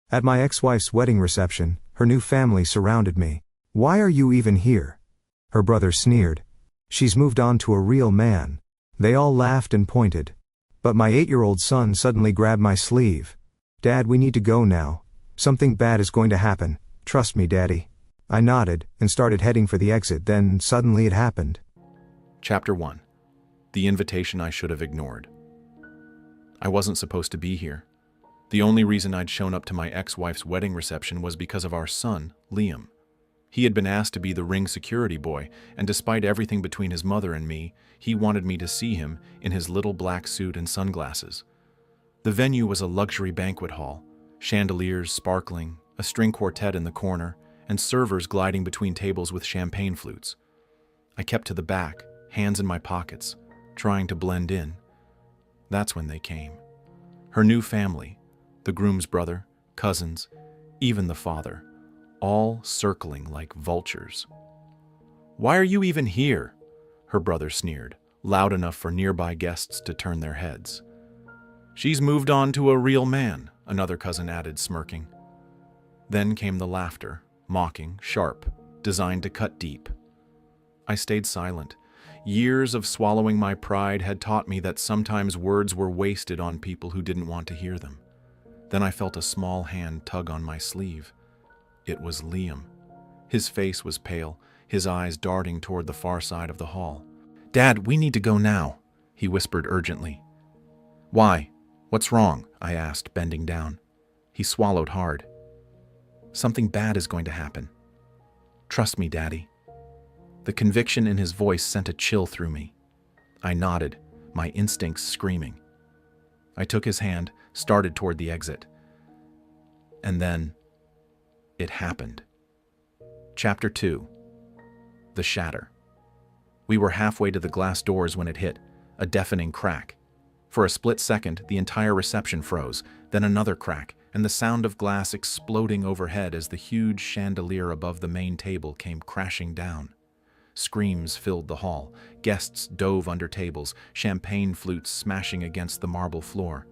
At my ex-wife's wedding reception, her new family surrounded me. "Why are you even here?" her brother sneered. "She's moved on to a real man." They all laughed and pointed. But my 8-year-old son suddenly grabbed my sleeve. "Dad, we need to go now. Something bad is going to happen. Trust me, Daddy." I nodded and started heading for the exit, then suddenly it happened. Chapter 1. The invitation I should have ignored. I wasn't supposed to be here. The only reason I'd shown up to my ex-wife's wedding reception was because of our son, Liam. He had been asked to be the ring security boy, and despite everything between his mother and me, he wanted me to see him in his little black suit and sunglasses. The venue was a luxury banquet hall, chandeliers sparkling, a string quartet in the corner, and servers gliding between tables with champagne flutes. I kept to the back, hands in my pockets, trying to blend in. That's when they came. Her new family, the groom's brother, cousins, even the father, all circling like vultures. "Why are you even here?" her brother sneered, loud enough for nearby guests to turn their heads. "She's moved on to a real man," another cousin added, smirking. Then came the laughter, mocking, sharp, designed to cut deep. I stayed silent. Years of swallowing my pride had taught me that sometimes words were wasted on people who didn't want to hear them. Then I felt a small hand tug on my sleeve. It was Liam. His face was pale, his eyes darting toward the far side of the hall. "Dad, we need to go now," he whispered urgently. "Why? What's wrong?" I asked, bending down. He swallowed hard. "Something bad is going to happen. Trust me, Daddy." The conviction in his voice sent a chill through me. I nodded, my instincts screaming. I took his hand, started toward the exit. And then, it happened. Chapter 2. The Shatter. We were halfway to the glass doors when it hit, a deafening crack. For a split second, the entire reception froze, then another crack, and the sound of glass exploding overhead as the huge chandelier above the main table came crashing down. Screams filled the hall. Guests dove under tables, champagne flutes smashing against the marble floor.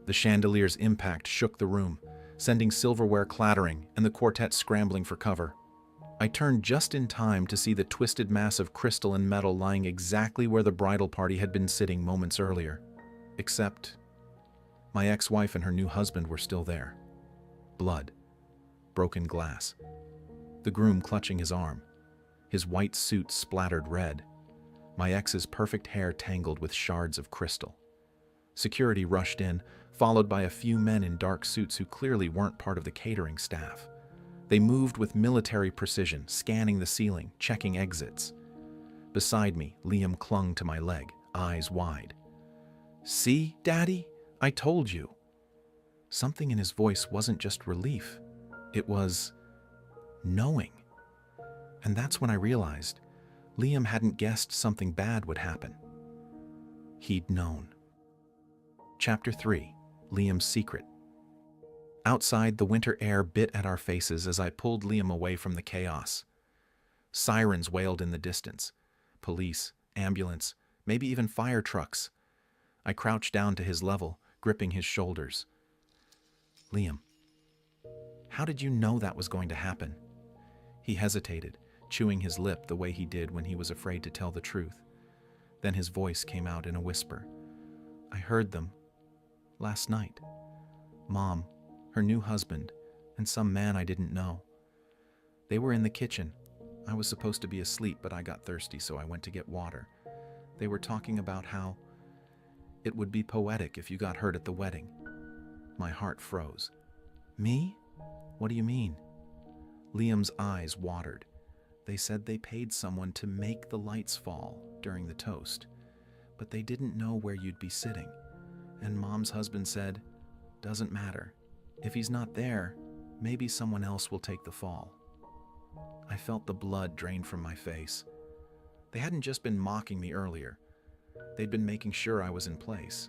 The chandelier's impact shook the room, sending silverware clattering and the quartet scrambling for cover. I turned just in time to see the twisted mass of crystal and metal lying exactly where the bridal party had been sitting moments earlier. Except, my ex-wife and her new husband were still there. Blood. Broken glass. The groom clutching his arm. His white suit splattered red. My ex's perfect hair tangled with shards of crystal. Security rushed in, followed by a few men in dark suits who clearly weren't part of the catering staff. They moved with military precision, scanning the ceiling, checking exits. Beside me, Liam clung to my leg, eyes wide. "See, Daddy? I told you." Something in his voice wasn't just relief. It was knowing. And that's when I realized Liam hadn't guessed something bad would happen. He'd known. Chapter 3. Liam's Secret. Outside, the winter air bit at our faces as I pulled Liam away from the chaos. Sirens wailed in the distance. Police, ambulance, maybe even fire trucks. I crouched down to his level, gripping his shoulders. "Liam, how did you know that was going to happen?" He hesitated, chewing his lip the way he did when he was afraid to tell the truth. Then his voice came out in a whisper. "I heard them. Last night. Mom, her new husband, and some man I didn't know. They were in the kitchen. I was supposed to be asleep, but I got thirsty, so I went to get water. They were talking about how it would be poetic if you got hurt at the wedding." My heart froze. "Me? What do you mean?" Liam's eyes watered. "They said they paid someone to make the lights fall during the toast, but they didn't know where you'd be sitting. And Mom's husband said, 'Doesn't matter. If he's not there, maybe someone else will take the fall.'" I felt the blood drain from my face. They hadn't just been mocking me earlier. They'd been making sure I was in place.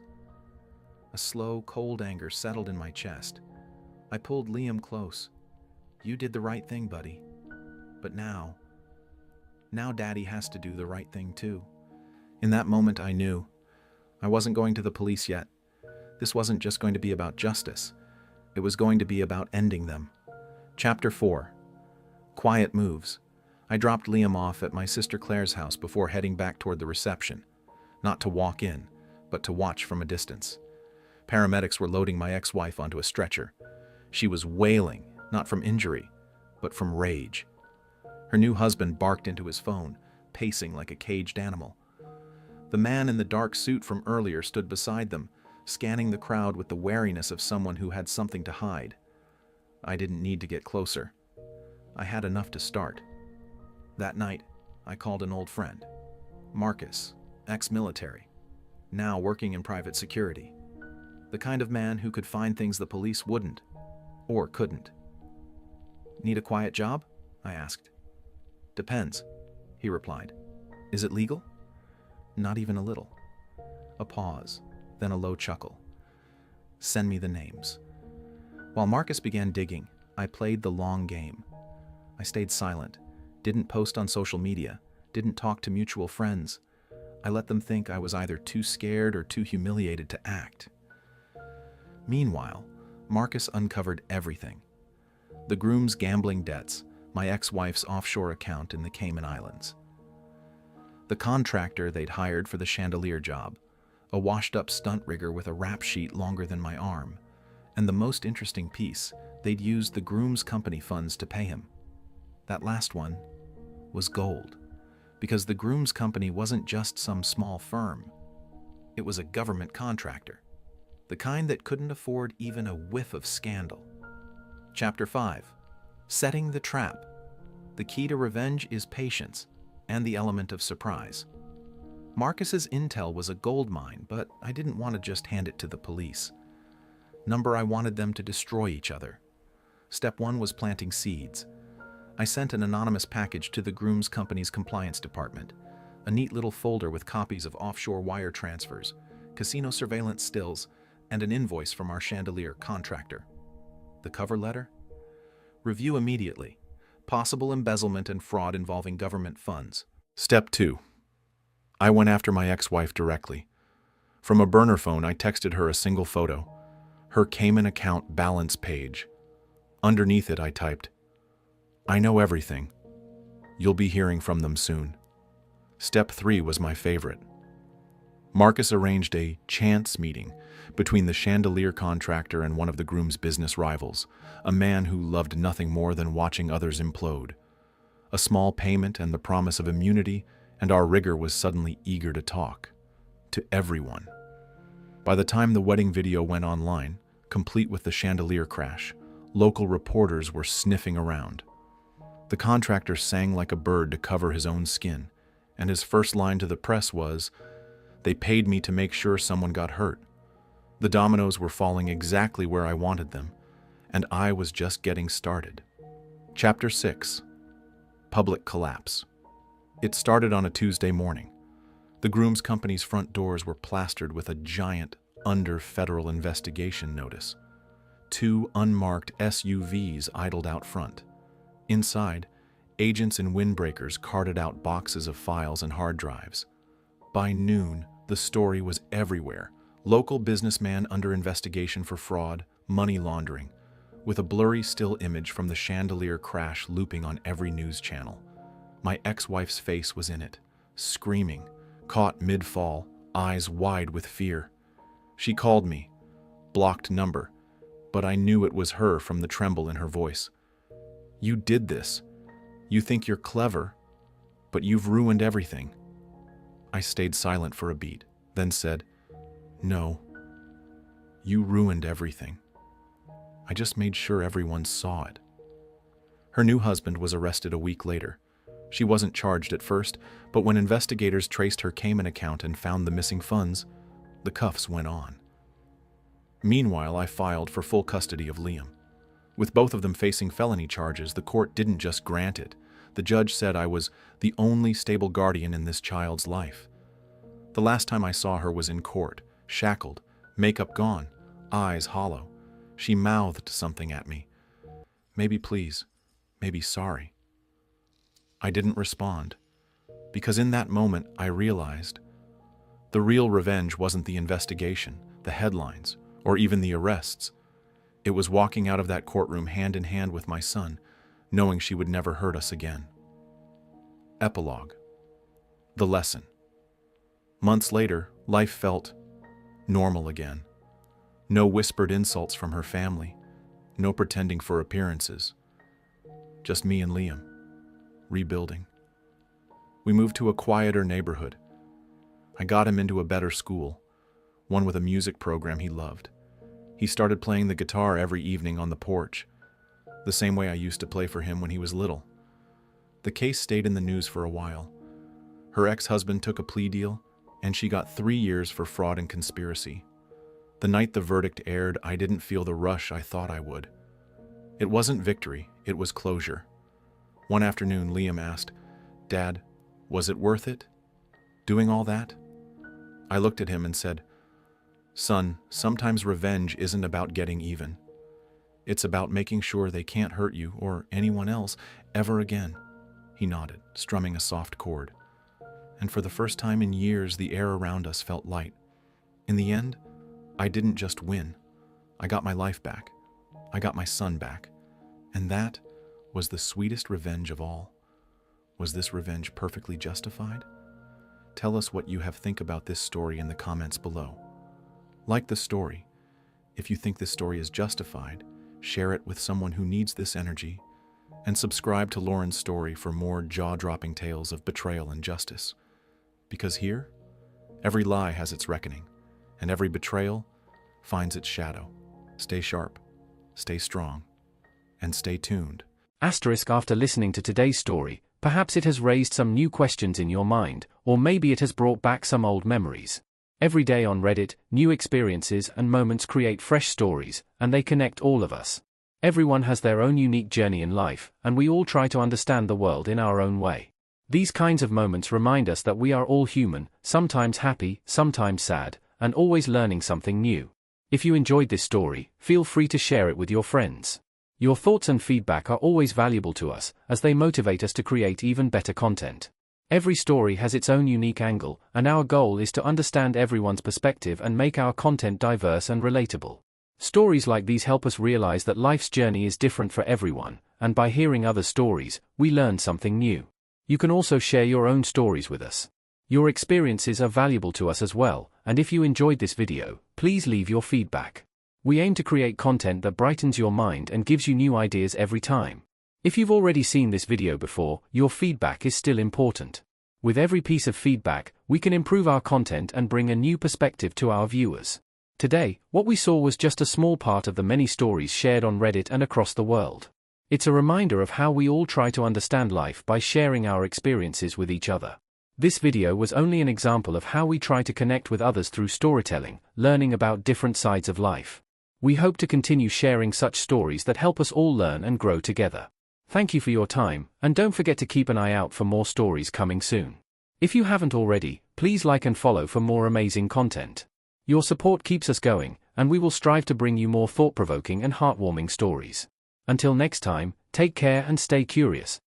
A slow, cold anger settled in my chest. I pulled Liam close. "You did the right thing, buddy. But now Daddy has to do the right thing too." In that moment, I knew. I wasn't going to the police yet. This wasn't just going to be about justice. It was going to be about ending them. Chapter 4. Quiet moves. I dropped Liam off at my sister Claire's house before heading back toward the reception. Not to walk in, but to watch from a distance. Paramedics were loading my ex-wife onto a stretcher. She was wailing, not from injury, but from rage. Her new husband barked into his phone, pacing like a caged animal. The man in the dark suit from earlier stood beside them, scanning the crowd with the wariness of someone who had something to hide. I didn't need to get closer. I had enough to start. That night, I called an old friend, Marcus, ex-military, now working in private security. The kind of man who could find things the police wouldn't, or couldn't. Need a quiet job? I asked. Depends, he replied. Is it legal? Not even a little. A pause, then a low chuckle. Send me the names. While Marcus began digging, I played the long game. I stayed silent, didn't post on social media, didn't talk to mutual friends. I let them think I was either too scared or too humiliated to act. Meanwhile, Marcus uncovered everything. The groom's gambling debts, my ex-wife's offshore account in the Cayman Islands. The contractor they'd hired for the chandelier job, a washed-up stunt rigger with a rap sheet longer than my arm, and the most interesting piece, they'd used the groom's company funds to pay him. That last one was gold, because the groom's company wasn't just some small firm. It was a government contractor, the kind that couldn't afford even a whiff of scandal. Chapter 5. Setting the trap. The key to revenge is patience and the element of surprise. Marcus's intel was a gold mine, but I didn't want to just hand it to the police. I wanted them to destroy each other. Step 1 was planting seeds. I sent an anonymous package to the groom's company's compliance department, a neat little folder with copies of offshore wire transfers, casino surveillance stills, and an invoice from our chandelier contractor. The cover letter? Review immediately. Possible embezzlement and fraud involving government funds. Step 2. I went after my ex-wife directly. From a burner phone, I texted her a single photo, her Cayman account balance page. Underneath it, I typed, "I know everything. You'll be hearing from them soon." Step 3 was my favorite. Marcus arranged a chance meeting between the chandelier contractor and one of the groom's business rivals, a man who loved nothing more than watching others implode. A small payment and the promise of immunity, and our rigger was suddenly eager to talk. To everyone. By the time the wedding video went online, complete with the chandelier crash, local reporters were sniffing around. The contractor sang like a bird to cover his own skin, and his first line to the press was, "They paid me to make sure someone got hurt." The dominoes were falling exactly where I wanted them, and I was just getting started. Chapter 6. Public collapse. It started on a Tuesday morning. The groom's company's front doors were plastered with a giant under federal investigation notice. 2 unmarked SUVs idled out front. Inside, agents in windbreakers carted out boxes of files and hard drives. By noon, the story was everywhere. Local businessman under investigation for fraud, money laundering, with a blurry still image from the chandelier crash looping on every news channel. My ex-wife's face was in it, screaming, caught mid-fall, eyes wide with fear. She called me, blocked number, but I knew it was her from the tremble in her voice. "You did this. You think you're clever, but you've ruined everything." I stayed silent for a beat, then said, "No, you ruined everything. I just made sure everyone saw it." Her new husband was arrested a week later. She wasn't charged at first, but when investigators traced her Cayman account and found the missing funds, the cuffs went on. Meanwhile, I filed for full custody of Liam. With both of them facing felony charges, the court didn't just grant it. The judge said I was the only stable guardian in this child's life. The last time I saw her was in court, shackled, makeup gone, eyes hollow. She mouthed something at me. Maybe please, maybe sorry. I didn't respond, because in that moment I realized the real revenge wasn't the investigation, the headlines, or even the arrests. It was walking out of that courtroom hand in hand with my son, knowing she would never hurt us again. Epilogue. The lesson. Months later, life felt normal again. No whispered insults from her family, no pretending for appearances. Just me and Liam, rebuilding. We moved to a quieter neighborhood. I got him into a better school, one with a music program he loved. He started playing the guitar every evening on the porch, the same way I used to play for him when he was little. The case stayed in the news for a while. Her ex-husband took a plea deal, and she got 3 years for fraud and conspiracy. The night the verdict aired, I didn't feel the rush I thought I would. It wasn't victory, it was closure. One afternoon, Liam asked, "Dad, was it worth it? Doing all that?" I looked at him and said, "Son, sometimes revenge isn't about getting even. It's about making sure they can't hurt you or anyone else ever again." He nodded, strumming a soft chord. And for the first time in years, the air around us felt light. In the end, I didn't just win. I got my life back. I got my son back. And that was the sweetest revenge of all. Was this revenge perfectly justified? Tell us what you have think about this story in the comments below. Like the story. If you think this story is justified, share it with someone who needs this energy, and subscribe to Lauren's story for more jaw-dropping tales of betrayal and justice. Because here, every lie has its reckoning, and every betrayal finds its shadow. Stay sharp, stay strong, and stay tuned. After listening to today's story, perhaps it has raised some new questions in your mind, or maybe it has brought back some old memories. Every day on Reddit, new experiences and moments create fresh stories, and they connect all of us. Everyone has their own unique journey in life, and we all try to understand the world in our own way. These kinds of moments remind us that we are all human, sometimes happy, sometimes sad, and always learning something new. If you enjoyed this story, feel free to share it with your friends. Your thoughts and feedback are always valuable to us, as they motivate us to create even better content. Every story has its own unique angle, and our goal is to understand everyone's perspective and make our content diverse and relatable. Stories like these help us realize that life's journey is different for everyone, and by hearing other stories, we learn something new. You can also share your own stories with us. Your experiences are valuable to us as well, and if you enjoyed this video, please leave your feedback. We aim to create content that brightens your mind and gives you new ideas every time. If you've already seen this video before, your feedback is still important. With every piece of feedback, we can improve our content and bring a new perspective to our viewers. Today, what we saw was just a small part of the many stories shared on Reddit and across the world. It's a reminder of how we all try to understand life by sharing our experiences with each other. This video was only an example of how we try to connect with others through storytelling, learning about different sides of life. We hope to continue sharing such stories that help us all learn and grow together. Thank you for your time, and don't forget to keep an eye out for more stories coming soon. If you haven't already, please like and follow for more amazing content. Your support keeps us going, and we will strive to bring you more thought-provoking and heartwarming stories. Until next time, take care and stay curious.